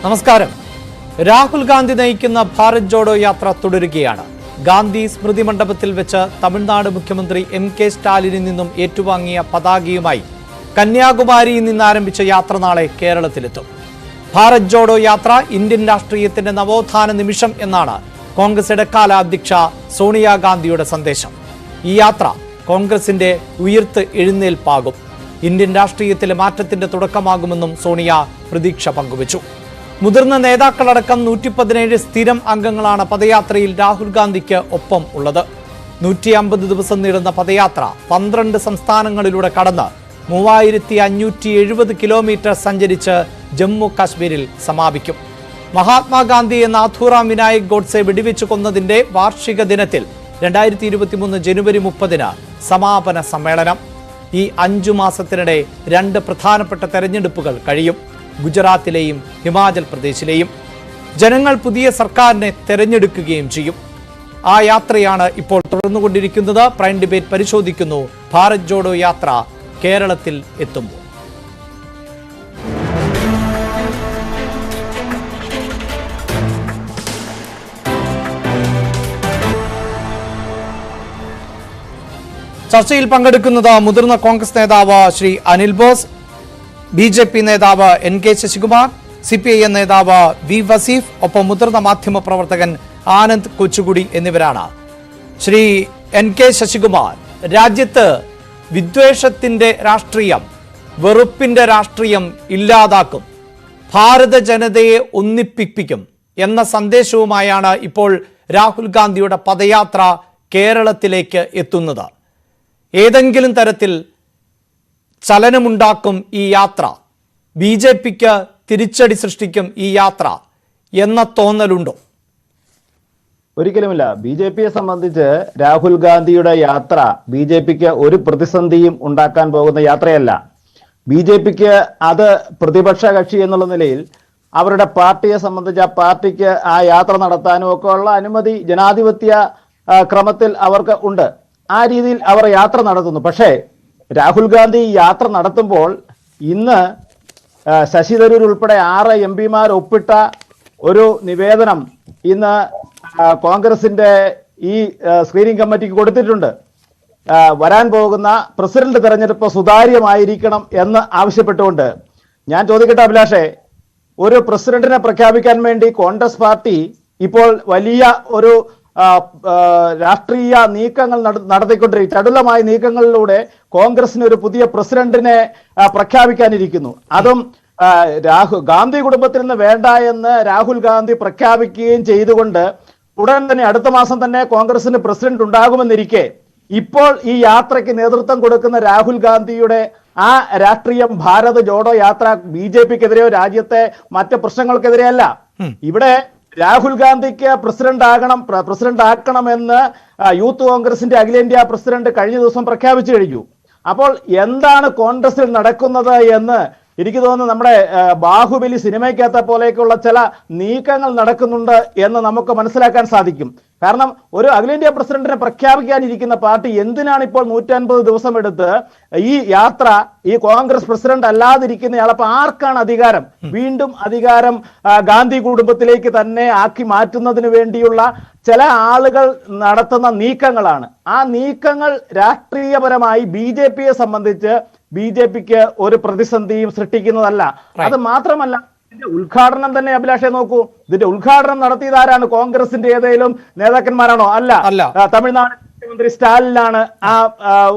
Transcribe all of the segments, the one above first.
നമസ്കാരം. രാഹുൽ ഗാന്ധി നയിക്കുന്ന ഭാരത് ജോഡോ യാത്ര തുടരുകയാണ്. ഗാന്ധി സ്മൃതി മണ്ഡപത്തിൽ വെച്ച് തമിഴ്നാട് മുഖ്യമന്ത്രി എം.കെ. സ്റ്റാലിനിൽ നിന്നും ഏറ്റുവാങ്ങിയ പതാകയുമായി കന്യാകുമാരിയിൽ നിന്ന് ആരംഭിച്ച യാത്ര നാളെ കേരളത്തിലെത്തും. ഭാരത് ജോഡോ യാത്ര ഇന്ത്യൻ രാഷ്ട്രീയത്തിന്റെ നവോത്ഥാന നിമിഷം എന്നാണ് കോൺഗ്രസ് ഇടക്കാല അധ്യക്ഷ സോണിയാഗാന്ധിയുടെ സന്ദേശം. ഈ യാത്ര കോൺഗ്രസിന്റെ ഉയർത്ത് എഴുന്നേൽപ്പാകും, ഇന്ത്യൻ രാഷ്ട്രീയത്തിലെ മാറ്റത്തിന്റെ തുടക്കമാകുമെന്നും സോണിയ പ്രതീക്ഷ പങ്കുവച്ചു. മുതിർന്ന നേതാക്കളടക്കം 117 സ്ഥിരം അംഗങ്ങളാണ് പദയാത്രയിൽ രാഹുൽ ഗാന്ധിക്ക് ഒപ്പം ഉള്ളത്. 150 ദിവസം നീളുന്ന പദയാത്ര 12 സംസ്ഥാനങ്ങളിലൂടെ കടന്ന് 3570 കിലോമീറ്റർ സഞ്ചരിച്ച് ജമ്മു കാശ്മീരിൽ സമാപിക്കും. മഹാത്മാഗാന്ധി എന്ന നാഥുറാം വിനായക് ഗോഡ്സെ വെടിവെച്ചു കൊന്നതിന്റെ വാർഷിക ദിനത്തിൽ 2023 ജനുവരി 30 സമാപന സമ്മേളനം. ഈ 5 മാസത്തിനിടെ 2 പ്രധാനപ്പെട്ട തെരഞ്ഞെടുപ്പുകൾ കഴിയും, ഗുജറാത്തിലെയും ഹിമാചൽ പ്രദേശിലെയും. ജനങ്ങൾ പുതിയ സർക്കാരിനെ തെരഞ്ഞെടുക്കുകയും ചെയ്യും. ആ യാത്രയാണ് ഇപ്പോൾ തുടർന്നുകൊണ്ടിരിക്കുന്നത്. പ്രൈം ഡിബേറ്റ് പരിശോധിക്കുന്നു ഭാരത് ജോഡോ യാത്ര കേരളത്തിൽ എത്തുമ്പോൾ. ചർച്ചയിൽ പങ്കെടുക്കുന്നത് മുതിർന്ന കോൺഗ്രസ് നേതാവ് ശ്രീ അനിൽ ബോസ്, BJP നേതാവ് N.K. ശശികുമാർ, CPIM നേതാവ് V. വസീഫ്, ഒപ്പം മുതിർന്ന മാധ്യമ പ്രവർത്തകൻ ആനന്ദ് കൊച്ചുകുടി എന്നിവരാണ്. ശ്രീ N.K. ശശികുമാർ, രാജ്യത്ത് വിദ്വേഷത്തിന്റെ രാഷ്ട്രീയം, വെറുപ്പിന്റെ രാഷ്ട്രീയം ഇല്ലാതാക്കും, ഭാരത ജനതയെ ഒന്നിപ്പിക്കും എന്ന സന്ദേശവുമായാണ് ഇപ്പോൾ രാഹുൽ ഗാന്ധിയുടെ പദയാത്ര കേരളത്തിലേക്ക് എത്തുന്നത്. ഏതെങ്കിലും തരത്തിൽ ചലനമുണ്ടാക്കും ഈ യാത്ര, BJPക്ക് തിരിച്ചടി സൃഷ്ടിക്കും ഈ യാത്ര എന്ന തോന്നലുണ്ടോ? ഒരിക്കലുമില്ല. BJPയെ സംബന്ധിച്ച് രാഹുൽ ഗാന്ധിയുടെ യാത്ര BJPക്ക് ഒരു പ്രതിസന്ധിയും ഉണ്ടാക്കാൻ പോകുന്ന യാത്രയല്ല. BJPക്ക് അത് പ്രതിപക്ഷ കക്ഷി എന്നുള്ള നിലയിൽ അവരുടെ പാർട്ടിയെ സംബന്ധിച്ച് ആ പാർട്ടിക്ക് ആ യാത്ര നടത്താനും ഒക്കെ ഉള്ള അനുമതി ജനാധിപത്യ ക്രമത്തിൽ അവർക്ക് ഉണ്ട്. ആ രീതിയിൽ അവർ യാത്ര നടത്തുന്നു. പക്ഷേ രാഹുൽ ഗാന്ധി യാത്ര നടത്തുമ്പോൾ ഇന്ന് ശശി തരൂർ ഉൾപ്പെടെ 6 MP ഒപ്പിട്ട ഒരു നിവേദനം ഇന്ന് കോൺഗ്രസിന്റെ ഈ സ്ക്രീനിംഗ് കമ്മിറ്റിക്ക് കൊടുത്തിട്ടുണ്ട്. വരാൻ പോകുന്ന പ്രസിഡന്റ് തെരഞ്ഞെടുപ്പ് സുതാര്യമായിരിക്കണം എന്ന് ആവശ്യപ്പെട്ടുകൊണ്ട്. ഞാൻ ചോദിക്കട്ടെ അഭിലാഷേ, ഒരു പ്രസിഡന്റിനെ പ്രഖ്യാപിക്കാൻ വേണ്ടി കോൺഗ്രസ് പാർട്ടി ഇപ്പോൾ വലിയ ഒരു രാഷ്ട്രീയ നീക്കങ്ങൾ നടത്തിക്കൊണ്ടിരിക്കും. ചടുലമായ നീക്കങ്ങളിലൂടെ കോൺഗ്രസിന് ഒരു പുതിയ പ്രസിഡന്റിനെ പ്രഖ്യാപിക്കാനിരിക്കുന്നു. അതും ഗാന്ധി കുടുംബത്തിൽ നിന്ന് വേണ്ട എന്ന് രാഹുൽ ഗാന്ധി പ്രഖ്യാപിക്കുകയും ചെയ്തുകൊണ്ട് ഉടൻ തന്നെ അടുത്ത മാസം തന്നെ കോൺഗ്രസിന് പ്രസിഡന്റ് ഉണ്ടാകുമെന്നിരിക്കെ ഇപ്പോൾ ഈ യാത്രയ്ക്ക് നേതൃത്വം കൊടുക്കുന്ന രാഹുൽ ഗാന്ധിയുടെ ആ രാഷ്ട്രീയം ഭാരത് ജോഡോ യാത്ര BJPക്കെതിരെയോ രാജ്യത്തെ മറ്റ് പ്രശ്നങ്ങൾക്കെതിരെയല്ല. ഇവിടെ രാഹുൽ ഗാന്ധിക്ക് പ്രസിഡന്റ് ആക്കണമെന്ന് യൂത്ത് കോൺഗ്രസിന്റെ അഖിലേന്ത്യാ പ്രസിഡന്റ് കഴിഞ്ഞ ദിവസം പ്രഖ്യാപിച്ചു കഴിഞ്ഞു. അപ്പോൾ എന്താണ് കോൺഗ്രസിൽ നടക്കുന്നത് എന്ന് എനിക്ക് തോന്നുന്നു നമ്മുടെ ബാഹുബലി സിനിമയ്ക്കകത്തെ പോലെയൊക്കെയുള്ള ചില നീക്കങ്ങൾ നടക്കുന്നുണ്ട് എന്ന് നമുക്ക് മനസ്സിലാക്കാൻ സാധിക്കും. കാരണം ഒരു അഖിലേന്ത്യാ പ്രസിഡന്റിനെ പ്രഖ്യാപിക്കാനിരിക്കുന്ന പാർട്ടി എന്തിനാണ് ഇപ്പോൾ 150 ദിവസം എടുത്ത് ഈ യാത്ര ഈ കോൺഗ്രസ് പ്രസിഡന്റ് അല്ലാതിരിക്കുന്നയാൾ? അപ്പൊ ആർക്കാണ് അധികാരം? വീണ്ടും അധികാരം ഗാന്ധി കുടുംബത്തിലേക്ക് തന്നെ ആക്കി മാറ്റുന്നതിന് വേണ്ടിയുള്ള ചില ആളുകൾ നടത്തുന്ന നീക്കങ്ങളാണ്. ആ നീക്കങ്ങൾ രാഷ്ട്രീയപരമായി BJPയെ സംബന്ധിച്ച് BJPക്ക് ഒരു പ്രതിസന്ധിയും സൃഷ്ടിക്കുന്നതല്ല. അത് മാത്രമല്ല, ഇതിന്റെ ഉദ്ഘാടനം തന്നെ അഭിലാഷെ നോക്കൂ. ഇതിന്റെ ഉദ്ഘാടനം നടത്തിയതാരാണ്? കോൺഗ്രസിന്റെ ഏതെങ്കിലും നേതാക്കന്മാരാണോ? അല്ല, തമിഴ്നാട് മുഖ്യമന്ത്രി സ്റ്റാലിനാണ് ആ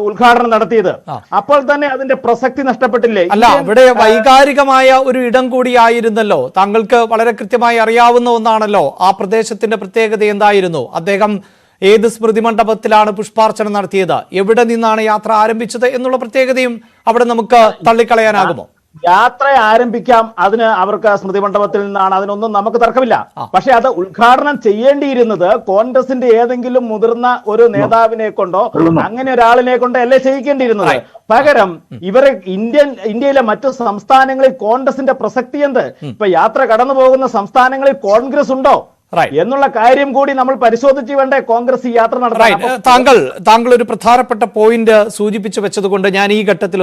ഉദ്ഘാടനം നടത്തിയത്. അപ്പോൾ തന്നെ അതിന്റെ പ്രസക്തി നഷ്ടപ്പെട്ടില്ലേ? അല്ല, ഇവിടെ വൈകാരികമായ ഒരു ഇടം കൂടിയായിരുന്നല്ലോ. താങ്കൾക്ക് വളരെ കൃത്യമായി അറിയാവുന്ന ഒന്നാണല്ലോ ആ പ്രദേശത്തിന്റെ പ്രത്യേകത എന്തായിരുന്നു. അദ്ദേഹം ഏത് സ്മൃതി മണ്ഡപത്തിലാണ് പുഷ്പാർച്ചന നടത്തിയത്, എവിടെ നിന്നാണ് യാത്ര ആരംഭിച്ചത് എന്നുള്ള പ്രത്യേകതയും അവിടെ നമുക്ക് തള്ളിക്കളയാനാകുമോ? യാത്ര ആരംഭിക്കാം, അതിന് അവർക്ക് സ്മൃതി മണ്ഡപത്തിൽ നിന്നാണ്, അതിനൊന്നും നമുക്ക് തർക്കമില്ല. പക്ഷെ അത് ഉദ്ഘാടനം ചെയ്യേണ്ടിയിരുന്നത് കോൺഗ്രസിന്റെ ഏതെങ്കിലും മുതിർന്ന ഒരു നേതാവിനെ കൊണ്ടോ അങ്ങനെ ഒരാളിനെ കൊണ്ടോ അല്ലേ ചെയ്യിക്കേണ്ടിയിരുന്നത്. പകരം ഇവരെ ഇന്ത്യയിലെ മറ്റു സംസ്ഥാനങ്ങളിൽ കോൺഗ്രസിന്റെ പ്രസക്തി എന്ത്? ഇപ്പൊ യാത്ര കടന്നു പോകുന്ന സംസ്ഥാനങ്ങളിൽ കോൺഗ്രസ് ഉണ്ടോ എന്നുള്ള കാര്യം കൂടി നമ്മൾ പരിശോധിച്ച് വേണ്ടേ കോൺഗ്രസ് ഈ യാത്ര നടത്താൻ. താങ്കൾ ഒരു പ്രധാനപ്പെട്ട പോയിന്റ് സൂചിപ്പിച്ചു വെച്ചതുകൊണ്ട് ഞാൻ ഈ ഘട്ടത്തിൽ